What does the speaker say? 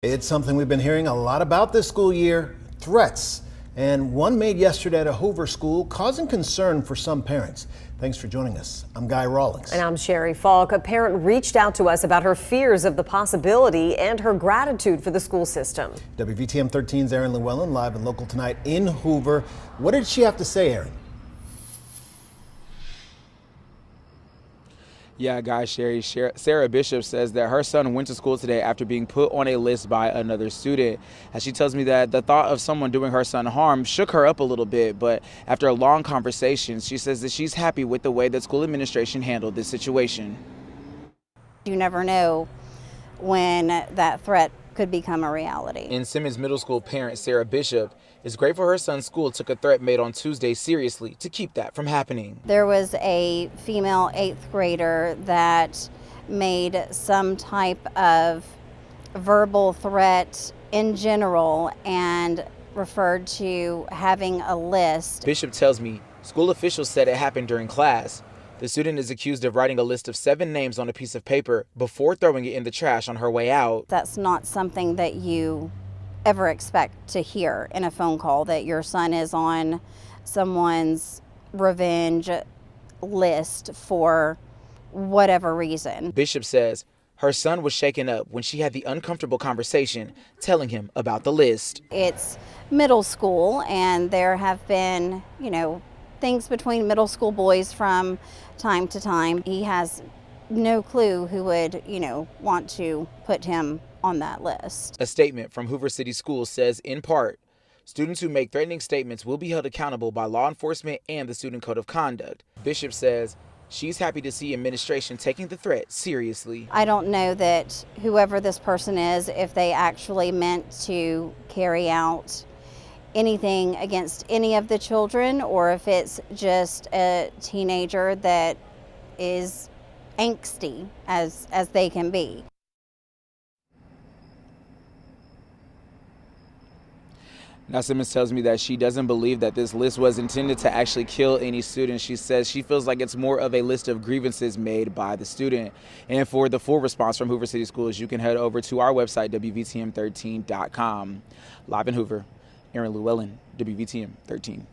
It's something we've been hearing a lot about this school year, threats. And one made yesterday at a Hoover school, causing concern for some parents. Thanks for joining us. I'm Guy Rawlings. And I'm Sherry Falk. A parent reached out to us about her fears of the possibility and her gratitude for the school system. WVTM 13's Erin Llewellyn live and local tonight in Hoover. What did she have to say, Erin? Yeah, guys, Sherry. Sarah Bishop says that her son went to school today after being put on a list by another student. And she tells me that the thought of someone doing her son harm shook her up a little bit. But after a long conversation, she says that she's happy with the way that school administration handled this situation. You never know when that threat could become a reality. In Simmons Middle School parent Sarah Bishop is grateful her son's school took a threat made on Tuesday seriously to keep that from happening. There was a female 8th grader that made some type of verbal threat in general and referred to having a list. Bishop tells me school officials said it happened during class. The student is accused of writing a list of 7 names on a piece of paper before throwing it in the trash on her way out. That's not something that you ever expect to hear in a phone call, that your son is on someone's revenge list for whatever reason. Bishop says her son was shaken up when she had the uncomfortable conversation telling him about the list. It's middle school, and there have been, things between middle school boys from time to time. He has no clue who would, want to put him on that list. A statement from Hoover City Schools says, in part, students who make threatening statements will be held accountable by law enforcement and the Student Code of Conduct. Bishop says she's happy to see administration taking the threat seriously. I don't know that whoever this person is, if they actually meant to carry out anything against any of the children, or if it's just a teenager that is angsty as they can be. Now, Simmons tells me that she doesn't believe that this list was intended to actually kill any student. She says she feels like it's more of a list of grievances made by the student. And for the full response from Hoover City Schools, you can head over to our website, WVTM13.com. Live in Hoover, Erin Llewellyn, WVTM 13.